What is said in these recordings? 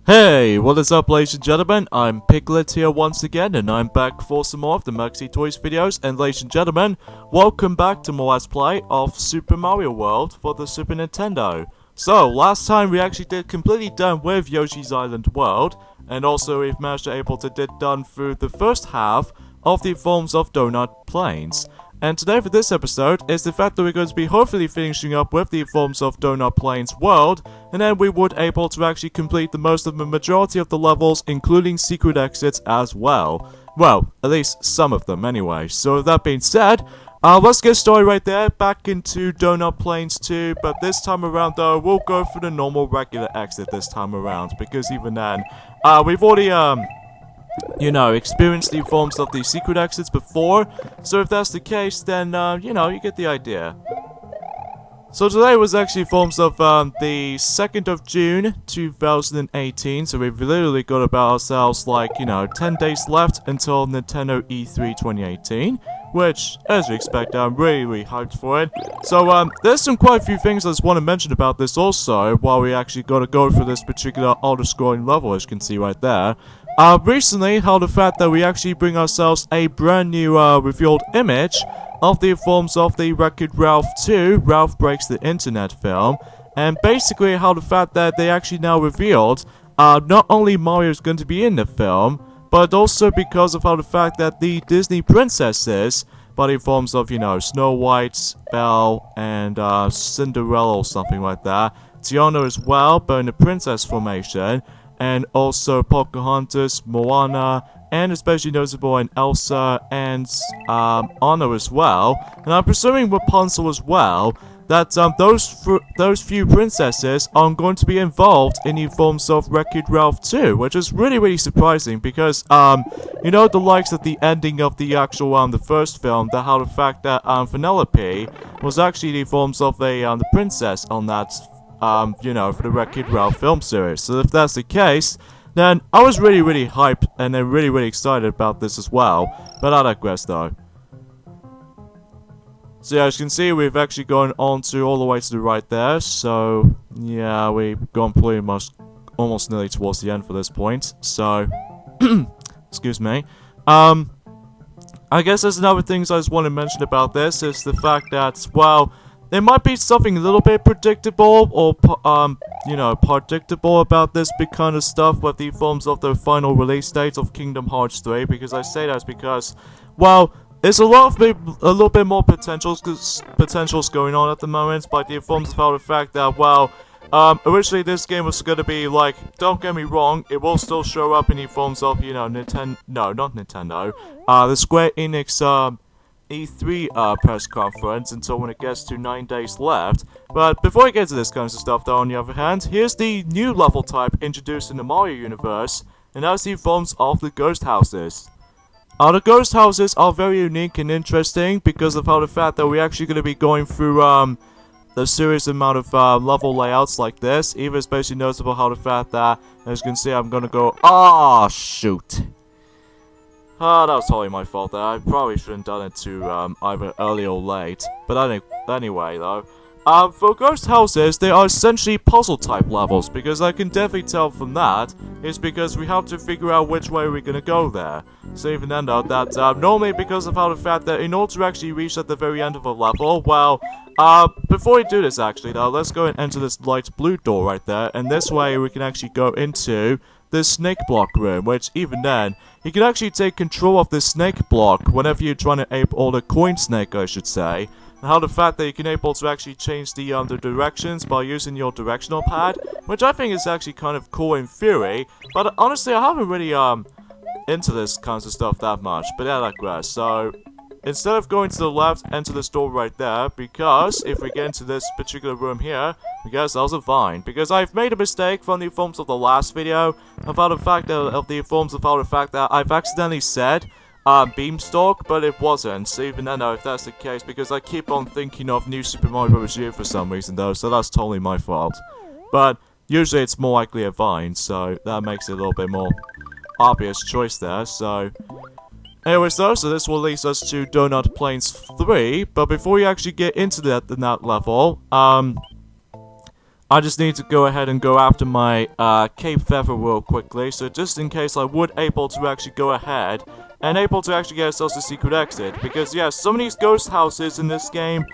Hey, what is up ladies and gentlemen, I'm Piglet here once again, and I'm back for some more of the Maxi Toys videos, and ladies and gentlemen, welcome back to more Let's Play of Super Mario World for the Super Nintendo. So, last time we actually did completely done with Yoshi's Island World, and also we've managed to able to get done through the first half of the Forms of Donut Plains. And today for this episode is the fact that we're going to be hopefully finishing up with the Forms of Donut Plains world, and then we would able to actually complete the most of the majority of the levels, including secret exits as well. Well, at least some of them anyway. So with that being said, let's get started right there, back into Donut Plains 2, but this time around though, we'll go for the normal regular exit this time around, because even then, we've already, experienced the forms of the secret exits before, so if that's the case, then, you get the idea. So today was actually forms of, the 2nd of June, 2018, so we've literally got about ourselves, 10 days left until Nintendo E3 2018, which, as you expect, I'm really hyped for it. So, there's quite a few things I just want to mention about this also, while we actually gotta go for this particular auto-scrolling level, as you can see right there. Recently, how the fact that we actually bring ourselves a brand new, revealed image of the forms of the Wreck-It Ralph 2, Ralph Breaks the Internet film, and basically how the fact that they actually now revealed, not only Mario is going to be in the film, but also because of how the fact that the Disney princesses, by the forms of, Snow White, Belle, and, Cinderella or something like that, Tiana as well, but in the princess formation, and also Pocahontas, Moana, and especially notable in Elsa and Anna as well, and I'm presuming Rapunzel as well, that those few princesses are going to be involved in the forms of Wreck-It Ralph 2, which is really surprising because, the likes of the ending of the actual, the first film, that how the fact that, Penelope was actually the forms of the princess on that, for the Wreck-It Ralph film series. So if that's the case, then I was really hyped and then really excited about this as well. But I digress though. So yeah, as you can see, we've actually gone on to all the way to the right there. So yeah, we've gone pretty much almost nearly towards the end for this point. So excuse me. I guess there's another things I just want to mention about this is the fact that, well, there might be something a little bit predictable or, predictable about this big kind of stuff with the forms of the final release date of Kingdom Hearts 3, because I say that because, well, there's a little bit more potentials going on at the moment, by the forms of how the fact that, well, originally this game was gonna be like, don't get me wrong, it will still show up in the forms of, the Square Enix, E3 press conference until when it gets to 9 days left. But before I get to this kind of stuff though, on the other hand, here's the new level type introduced in the Mario universe, and that's the forms of the Ghost Houses. The Ghost Houses are very unique and interesting because of how the fact that we're actually going to be going through the serious amount of level layouts like this, even especially noticeable how the fact that, as you can see, I'm going to go, shoot. That was totally my fault there. I probably shouldn't have done it to either early or late. But anyway, though. For Ghost Houses, they are essentially puzzle-type levels, because I can definitely tell from that, is because we have to figure out which way we're gonna go there. So even then, though, that normally because of how the fact that in order to actually reach at the very end of a level, well, before we do this actually, though, let's go and enter this light blue door right there, and this way we can actually go into this snake block room, which even then, you can actually take control of this snake block whenever you're trying to ape or the coin snake, I should say. And how the fact that you can able to actually change the directions by using your directional pad, which I think is actually kind of cool in theory, but honestly I haven't really into this kinds of stuff that much, but yeah, I digress. So instead of going to the left, enter this door right there, because if we get into this particular room here, I guess that was a vine, because I've made a mistake from the forms of the last video about the fact that, I've accidentally said Beanstalk, but it wasn't. So even then, though, if that's the case, because I keep on thinking of New Super Mario Bros. U for some reason, though, so that's totally my fault. But usually it's more likely a vine, so that makes it a little bit more obvious choice there. So anyways, though, so this will lead us to Donut Plains 3, but before you actually get into that level, I just need to go ahead and go after my Cape Feather real quickly, so just in case I would able to actually go ahead and able to actually get ourselves a secret exit, because yeah, some of these ghost houses in this game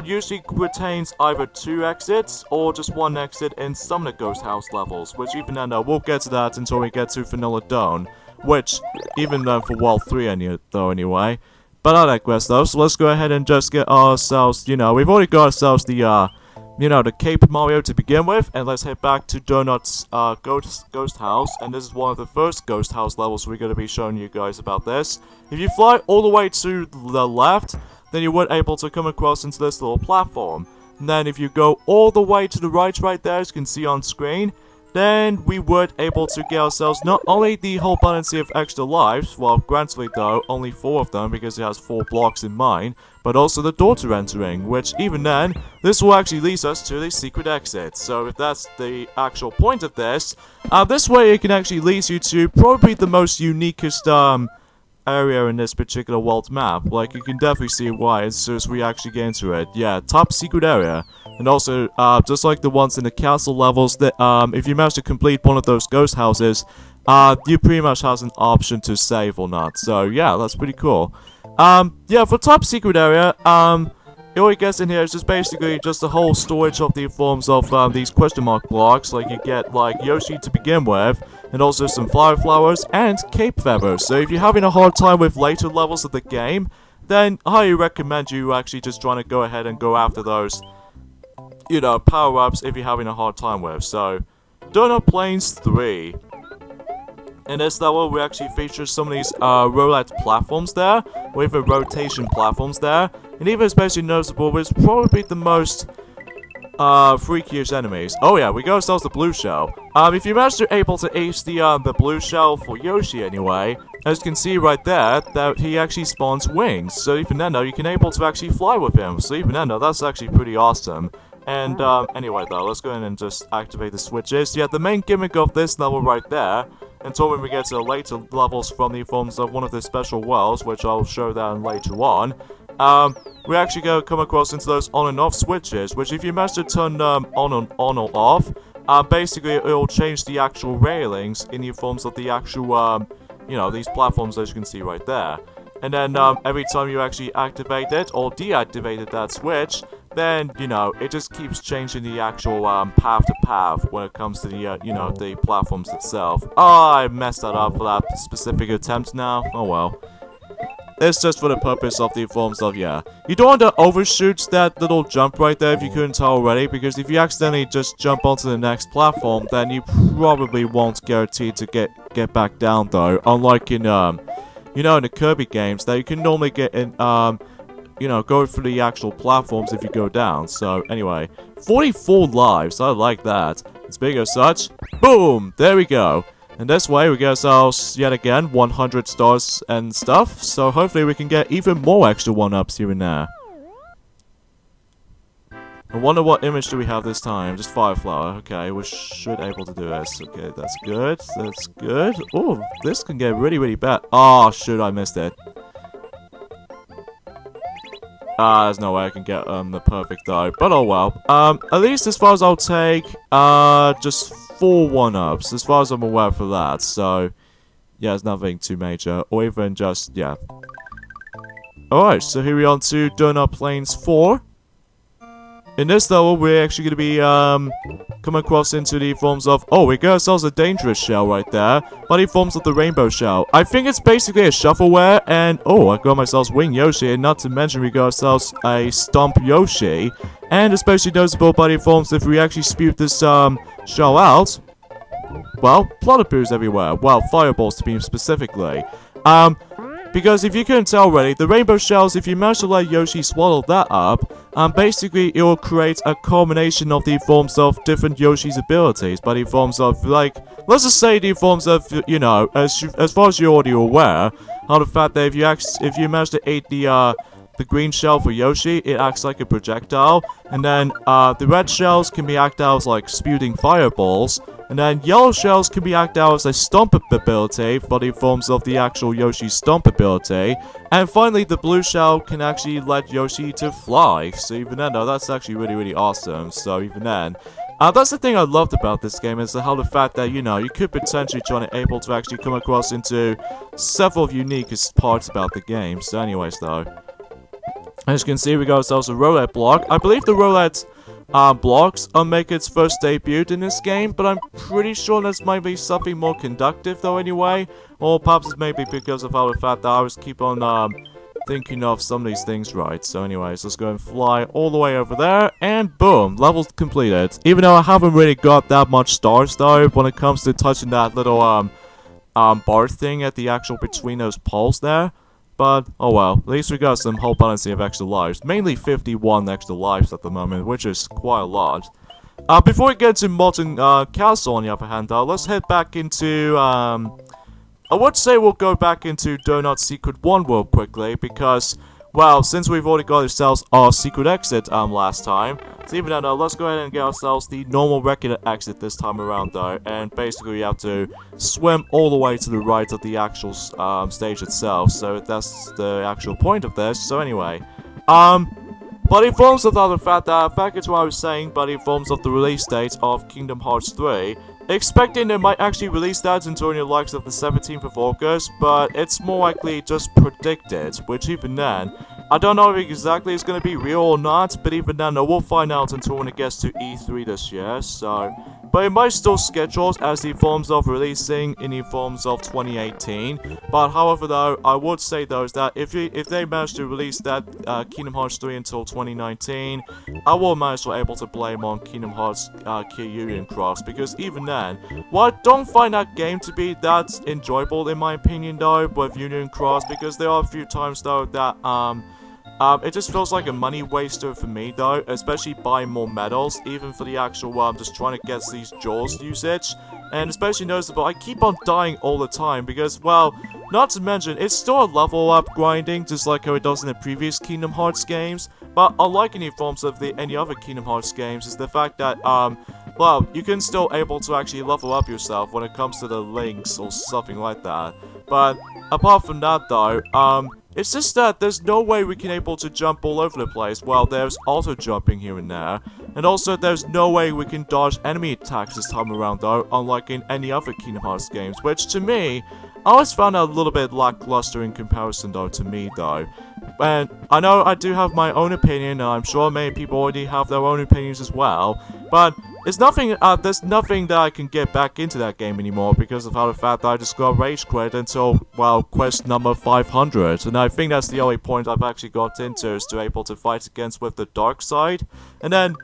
usually retains either 2 exits or just 1 exit in some of the ghost house levels, which even then we'll get to that until we get to Vanilla Dawn, which even then for World 3 anyway. But I digress though, so let's go ahead and just get ourselves, you know, we've already got ourselves the the Cape Mario to begin with, and let's head back to Donut's ghost house, and this is one of the first ghost house levels we're going to be showing you guys about this. If you fly all the way to the left, then you would able to come across into this little platform. And then if you go all the way to the right there, as you can see on screen, then we would able to get ourselves not only the whole abundance of extra lives, well, granted though, only 4 of them because it has 4 blocks in mind, but also the door to entering, which even then, this will actually lead us to the secret exit. So if that's the actual point of this, this way it can actually lead you to probably the most uniquest, area in this particular world map. Like, you can definitely see why as soon as we actually get into it. Yeah, top secret area. And also, just like the ones in the castle levels, that if you manage to complete one of those ghost houses, you pretty much have an option to save or not. So yeah, that's pretty cool. Yeah, for top secret area, all it gets in here is just basically just the whole storage of the forms of these question mark blocks. Like, you get like Yoshi to begin with, and also some fire flowers and Cape Feathers. So if you're having a hard time with later levels of the game, then I highly recommend you actually just trying to go ahead and go after those, you know, power-ups if you're having a hard time with. So, Donut Plains 3. In this level, we actually feature some of these roulette platforms there, with the rotation platforms there, and even especially noticeable is probably the most freakiest enemies. Oh yeah, we got ourselves the blue shell. If you manage to able to ace the blue shell for Yoshi anyway, as you can see right there, that he actually spawns wings. So even then though, you can able to actually fly with him. So even then though, that's actually pretty awesome. And anyway though, let's go ahead and just activate the switches. Yeah, the main gimmick of this level right there, until when we get to the later levels from the forms of one of the special worlds, which I'll show that later on, we actually go come across into those on and off switches, which if you manage to turn them on or off, basically it'll change the actual railings in the forms of the actual, you know, these platforms as you can see right there. And then every time you actually activate it or deactivated that switch, then, you know, it just keeps changing the actual path to path when it comes to the, you know, the platforms itself. Oh, I messed that up for that specific attempt now. Oh well. It's just for the purpose of the forms of, yeah. You don't want to overshoot that little jump right there if you couldn't tell already, because if you accidentally just jump onto the next platform, then you probably won't guarantee to get back down though. Unlike in, you know, in the Kirby games, that you can normally get in, you know, go through the actual platforms if you go down. So, anyway, 44 lives, I like that. And speaking of such, boom, there we go. And this way, we get ourselves, yet again, 100 stars and stuff. So, hopefully we can get even more extra 1-ups here and there. I wonder what image do we have this time. Just Fireflower. Okay, we should able to do this. Okay, that's good. That's good. Oh, this can get really, really bad. Oh, shoot, I missed it. There's no way I can get the perfect though, but oh well. At least as far as I'll take, just 4 1-ups, as far as I'm aware for that, so yeah, it's nothing too major, or even just, yeah. Alright, so here we are on to Donut Plains 4. In this level, we're actually going to be, come across into the forms of, oh, we got ourselves a dangerous shell right there, by the forms of the rainbow shell. I think it's basically a shovelware, and, oh, I got myself Wing Yoshi, and not to mention we got ourselves a Stomp Yoshi, and especially noticeable by the forms if we actually spew this, shell out, well, Plutterpoos everywhere, well, fireballs to be specifically. Because if you couldn't tell already, the rainbow shells, if you manage to let Yoshi swallow that up, basically it will create a combination of the forms of different Yoshi's abilities, by the forms of, like, let's just say the forms of, you know, as far as you're already aware, how the fact that if you manage to eat the green shell for Yoshi, it acts like a projectile, and then the red shells can be acted out as like spewing fireballs, and then yellow shells can be acted out as a stomp ability for the forms of the actual Yoshi stomp ability, and finally the blue shell can actually let Yoshi to fly. So even then, though, that's actually really, really awesome. So even then, That's the thing I loved about this game, is how the fact that, you know, you could potentially try to able to actually come across into several unique parts about the game. So anyways, though, as you can see, we got ourselves a roulette block. I believe the roulette blocks make its first debut in this game, but I'm pretty sure this might be something more conductive, though, anyway. Or perhaps it's maybe because of how the fact that I was keep on thinking of some of these things right. So anyways, let's go and fly all the way over there, and boom, level completed. Even though I haven't really got that much stars, though, when it comes to touching that little bar thing at the actual between those poles there. But, oh well, at least we got some whole balancing of extra lives. Mainly 51 extra lives at the moment, which is quite a lot. Before we get to Molten Castle, on the other hand, though, let's head back into, I would say we'll go back into Donut Secret 1 real quickly, because, well, since we've already got ourselves our secret exit last time, so even though, let's go ahead and get ourselves the normal regular exit this time around, though, and basically we have to swim all the way to the right of the actual stage itself, so that's the actual point of this. So anyway, but in forms of the other fact that, back into what I was saying, but in forms of the release date of Kingdom Hearts 3, expecting they might actually release that during the likes of the 17th of August, but it's more likely just predicted, which even then, I don't know if exactly it's going to be real or not, but even then, we'll find out until when it gets to E3 this year, so... But it might still schedule as the forms of releasing in the forms of 2018. But however, though, I would say though is that if they manage to release that Kingdom Hearts 3 until 2019, I will manage to be able to blame on Kingdom Hearts Key Union Cross, because even then, well, I don't find that game to be that enjoyable in my opinion though with Union Cross, because there are a few times though that it just feels like a money waster for me though, especially buying more medals, even for the actual just trying to get these jewels usage. And especially noticeable, I keep on dying all the time because, well, not to mention, it's still a level up grinding, just like how it does in the previous Kingdom Hearts games. But unlike any forms of any other Kingdom Hearts games, is the fact that, well, you can still able to actually level up yourself when it comes to the links or something like that. But apart from that though, it's just that there's no way we can able to jump all over the place while there's auto jumping here and there. And also there's no way we can dodge enemy attacks this time around though, unlike in any other Kingdom Hearts games, which to me, I always found a little bit lackluster in comparison though to me though. And I know I do have my own opinion, and I'm sure many people already have their own opinions as well, but there's nothing that I can get back into that game anymore because of how the fact that I just got rage quit until, well, quest number 500, and I think that's the only point I've actually got into, is to able to fight against with the dark side. And then,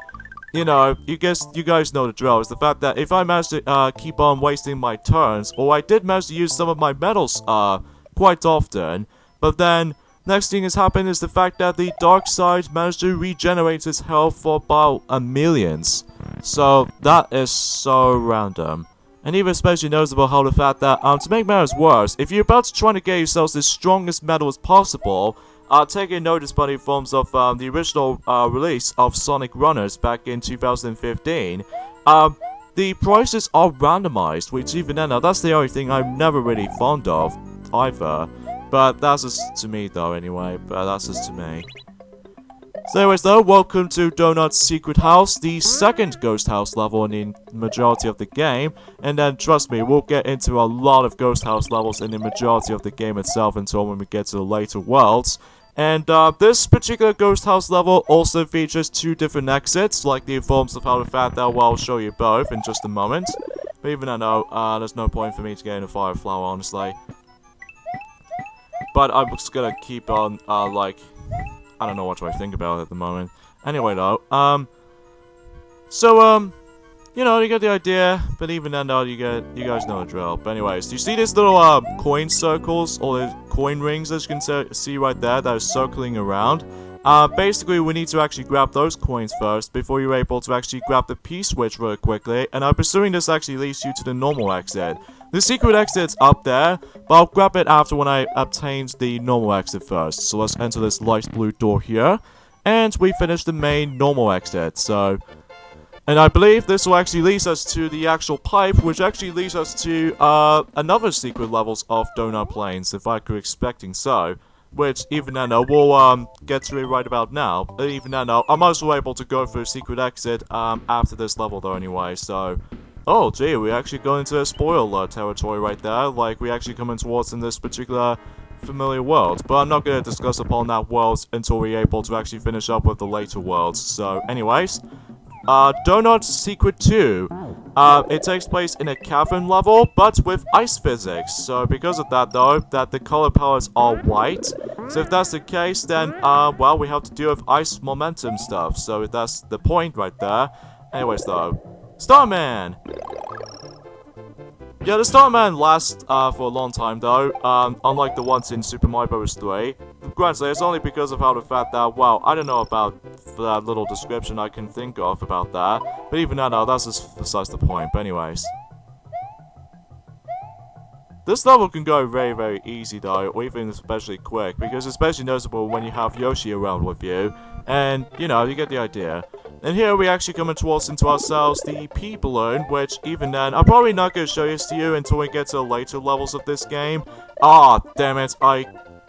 you know, you guys know the drill, is the fact that if I manage to keep on wasting my turns, or I did manage to use some of my medals quite often, but then next thing has happened is the fact that the dark side managed to regenerate its health for about millions. So that is so random. And even especially noticeable how the fact that, to make matters worse, if you're about to try to get yourselves the strongest medal as possible, taking notice by the forms of the original release of Sonic Runners back in 2015, the prices are randomized, which even then, that's the only thing I'm never really fond of either. But that's just to me though anyway, but that's just to me. So anyways though, welcome to Donut's Secret House, the second Ghost House level in the majority of the game. And then trust me, we'll get into a lot of Ghost House levels in the majority of the game itself until when we get to the later worlds. And this particular Ghost House level also features two different exits, like the forms of how the fact that, well, I'll show you both in just a moment. But even I know, there's no point for me to get in a fire flower, honestly. But I'm just gonna keep on, like, I don't know what I think about it at the moment. Anyway, though, you know, you get the idea, but even then, though, you guys know the drill. But anyways, do you see these little, coin circles, or the coin rings, as you can see right there, that are circling around? Basically, we need to actually grab those coins first, before you're able to actually grab the P-switch really quickly, and I'm presuming this actually leads you to the normal exit. The secret exit's up there, but I'll grab it after when I obtained the normal exit first. So let's enter this light blue door here, and we finish the main normal exit, so... And I believe this will actually lead us to the actual pipe, which actually leads us to, another secret levels of Donut Plains, if I could expecting so. which even then we'll get to it right about now. Even then I'm also able to go through secret exit after this level though anyway, so... Oh gee, we actually go into a spoiler territory right there, like we actually coming towards in this particular familiar world, but I'm not going to discuss upon that world until we're able to actually finish up with the later worlds. So anyways, Donut Secret 2. It takes place in a cavern level, but with ice physics. So because of that though, that the color palettes are white. So if that's the case, then, well, we have to deal with ice momentum stuff. So that's the point right there. Anyways though, Starman! Yeah, the Starman lasts for a long time though, unlike the ones in Super Mario Bros. 3. Granted, it's only because of how the fact that, well, I don't know about that little description I can think of about that, but even now, no, that's just besides the point. But anyways. This level can go very, very easy though, or even especially quick, because it's especially noticeable when you have Yoshi around with you, and, you know, you get the idea. And here we actually come towards into ourselves the P-Balloon, which even then, I'm probably not going to show this to you until we get to the later levels of this game. Ah, damn it, I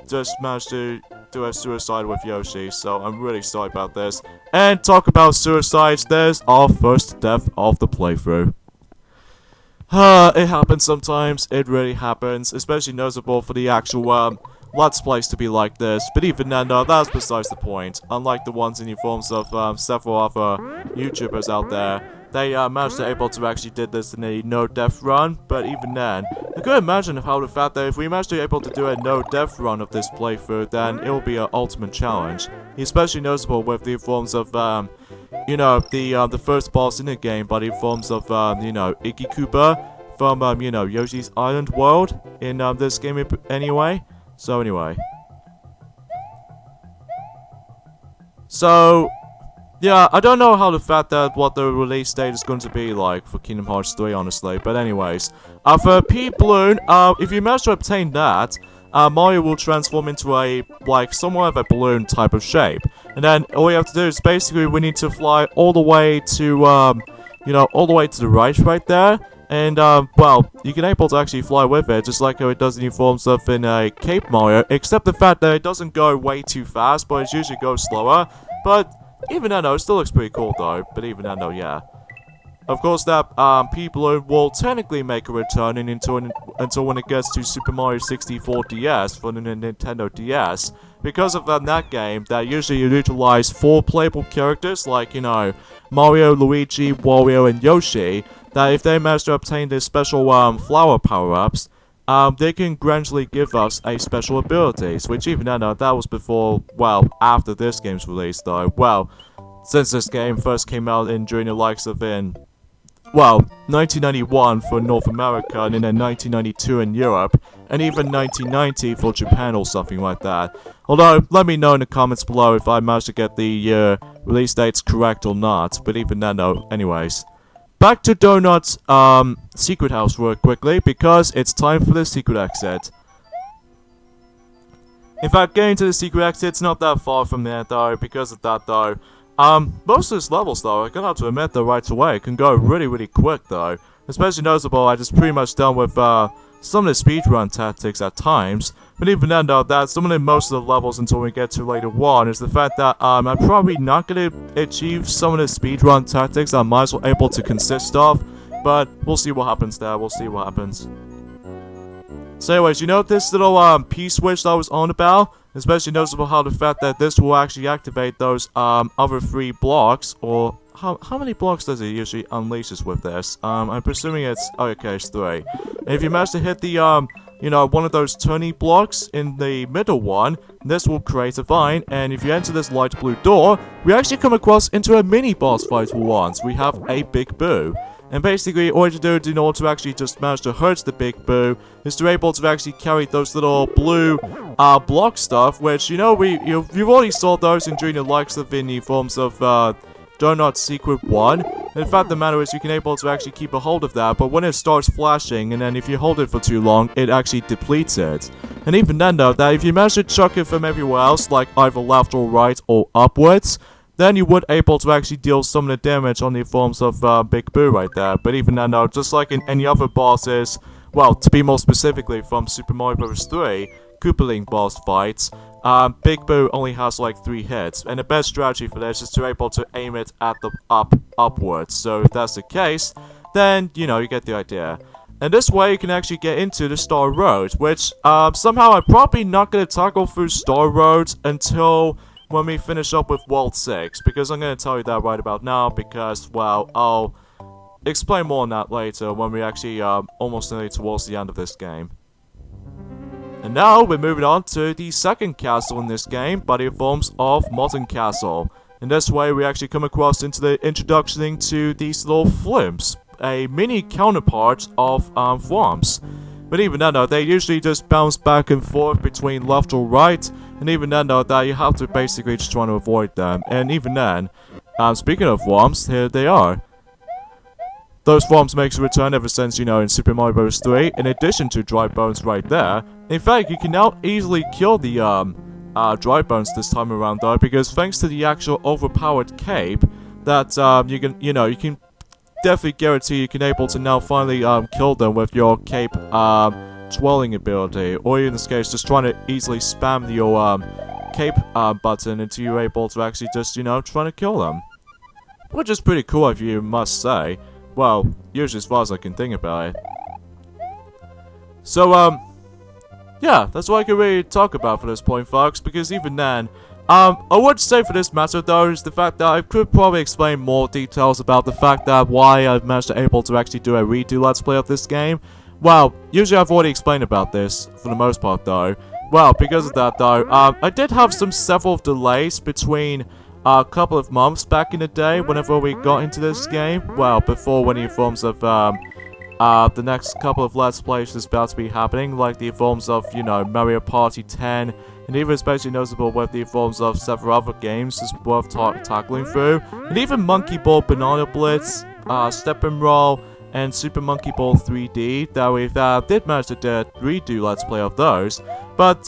just managed to do a suicide with Yoshi, so I'm really sorry about this. And talk about suicides, there's our first death of the playthrough. It happens sometimes, it really happens, especially noticeable for the actual, Let's Plays to be like this, but even then, no, that's besides the point. Unlike the ones in the forms of several other YouTubers out there, they managed to able to actually did this in a no-death run, but even then, I could imagine how the fact that if we managed to be able to do a no-death run of this playthrough, then it will be an ultimate challenge. Especially noticeable with the forms of, you know, the first boss in the game, but in forms of, you know, Iggy Koopa from, you know, Yoshi's Island World in this game anyway. So anyway. So, yeah, I don't know how the fact that what the release date is going to be like for Kingdom Hearts 3, honestly. But anyways, for P-Balloon, if you manage to obtain that, Mario will transform into a, like, somewhat of a balloon type of shape. And then all we have to do is basically we need to fly all the way to, you know, all the way to the right there. And, well, you can able to actually fly with it, just like how it does in the forms of in Cape Mario, except the fact that it doesn't go way too fast, but it usually goes slower. But, even then, though, it still looks pretty cool, though. But even then, though, yeah. Of course, that, P-Balloon will technically make a return until when it gets to Super Mario 64 DS for the Nintendo DS. Because of that game, that usually you utilize 4 playable characters, like, you know, Mario, Luigi, Wario, and Yoshi, that if they manage to obtain their special flower power-ups, they can gradually give us a special abilities, which even then, that was before, well, after this game's release though. Well, since this game first came out during the likes of well, 1991 for North America, and then 1992 in Europe, and even 1990 for Japan or something like that. Although, let me know in the comments below if I managed to get the release dates correct or not, but even then though, anyways. Back to Donut's secret house real quickly, because it's time for the secret exit. In fact, getting to the secret exit's not that far from there though, because of that though. Most of these levels though, I'm gonna have to admit though right away, can go really, really quick though. Especially noticeable, I just pretty much done with some of the speedrun tactics at times. But even then though, that's some of the most of the levels until we get to later on, is the fact that I'm probably not gonna achieve some of the speedrun tactics I might as well able to consist of. But we'll see what happens there, we'll see what happens. So anyways, you know this little P-switch that I was on about? Especially noticeable how the fact that this will actually activate those other 3 blocks, or how many blocks does it usually unleashes with this? I'm presuming it's, oh, okay, it's 3. And if you manage to hit the you know, one of those turning blocks in the middle one, this will create a vine, and if you enter this light blue door, we actually come across into a mini boss fight for once. We have a Big Boo. And basically, all you have to do in order to actually just manage to hurt the Big Boo is to be able to actually carry those little blue block stuff, which, you know, you've already saw those during the likes of in the forms of Donut Secret 1. And the fact of the matter is you can able to actually keep a hold of that, but when it starts flashing, and then if you hold it for too long, it actually depletes it. And even then though, that if you manage to chuck it from everywhere else, like either left or right or upwards, then you would able to actually deal some of the damage on the forms of Big Boo right there. But even then though, just like in any other bosses, well, to be more specifically from Super Mario Bros. 3, Koopaling boss fights, Big Boo only has like 3 hits, and the best strategy for this is to be able to aim it at the upwards. So if that's the case, then, you know, you get the idea. And this way you can actually get into the Star Road, which, somehow I'm probably not going to tackle through Star Road until when we finish up with World 6, because I'm going to tell you that right about now, because, well, I'll explain more on that later when we actually, almost nearly towards the end of this game. And now we're moving on to the second castle in this game, by the forms of Molten Castle. In this way we actually come across into the introduction to these little flimps, a mini counterpart of Thwomps. But even then though, they usually just bounce back and forth between left or right, and even then though, that you have to basically just try to avoid them. And even then, speaking of Thwomps, here they are. Those Thwomps makes a return ever since, you know, in Super Mario Bros. 3, in addition to Dry Bones right there. In fact, you can now easily kill the, Dry Bones this time around though, because thanks to the actual overpowered cape, that, you can definitely guarantee you can able to now finally, kill them with your cape, twirling ability, or in this case, just trying to easily spam your, cape, button until you're able to actually just, you know, trying to kill them. Which is pretty cool if you must say. Well, usually as far as I can think about it. So, yeah, that's what I can really talk about for this point, folks, because even then, I would say for this matter, though, is the fact that I could probably explain more details about the fact that why I've managed to able to actually do a redo Let's Play of this game. Well, usually I've already explained about this, for the most part, though. Well, because of that, though, I did have several delays between a couple of months back in the day whenever we got into this game. Well, before any forms of, the next couple of Let's Plays is about to be happening, like the forms of, you know, Mario Party 10, and even especially noticeable with the forms of several other games is worth tackling through, and even Monkey Ball Banana Blitz, Step and Roll, and Super Monkey Ball 3D, that we did manage to redo Let's Play of those, but,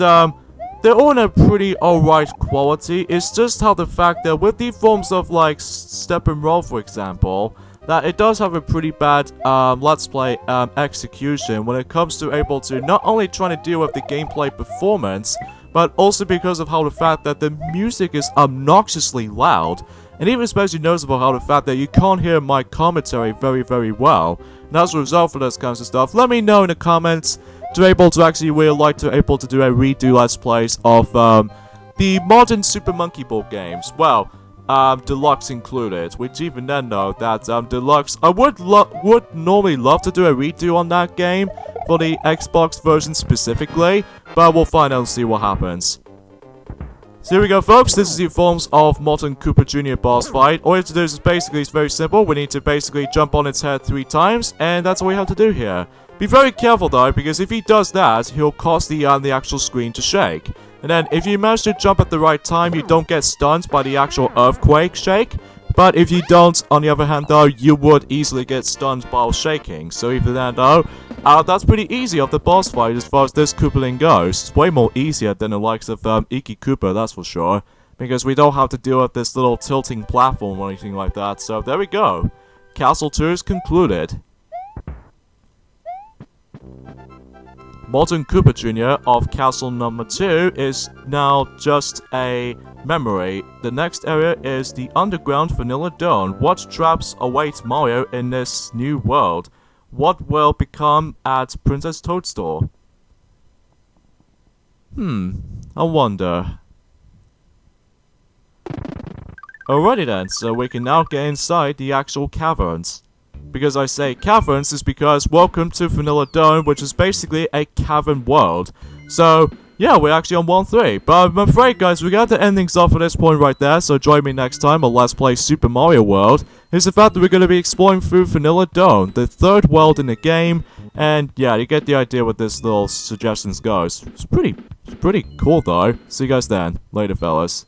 they're all in a pretty alright quality. It's just how the fact that with the forms of like Step and Roll, for example, that it does have a pretty bad Let's Play execution when it comes to able to not only trying to deal with the gameplay performance, but also because of how the fact that the music is obnoxiously loud, and even especially noticeable how the fact that you can't hear my commentary very, very well. And as a result for this kinds of stuff, let me know in the comments to able to actually really like to able to do a redo Let's Plays of the modern Super Monkey Ball games. Well, Deluxe included, which even then though, that Deluxe, I would normally love to do a redo on that game for the Xbox version specifically, but we'll find out and see what happens. So here we go, folks. This is the forms of Molten Koopa Jr. boss fight. All you have to do is basically, it's very simple. We need to basically jump on its head 3 times, and that's all we have to do here. Be very careful though, because if he does that, he'll cause the actual screen to shake. And then if you manage to jump at the right time, you don't get stunned by the actual earthquake shake. But if you don't, on the other hand though, you would easily get stunned while shaking. So even then though, that's pretty easy of the boss fight as far as this Koopaling goes. It's way more easier than the likes of Iki Koopa, that's for sure. Because we don't have to deal with this little tilting platform or anything like that. So there we go. Castle 2 is concluded. Molten Koopa Jr. of Castle number 2 is now just a memory. The next area is the underground Vanilla Dome. What traps await Mario in this new world? What will become at Princess Toadstool? I wonder. Alrighty then, so we can now get inside the actual caverns. Because I say caverns is because welcome to Vanilla Dome, which is basically a cavern world. So, yeah, we're actually on 1-3. But I'm afraid, guys, we got to end things off at this point right there. So join me next time on Let's Play Super Mario World. It's the fact that we're going to be exploring through Vanilla Dome, the 3rd world in the game. And, yeah, you get the idea what this little suggestions goes. It's pretty cool, though. See you guys then. Later, fellas.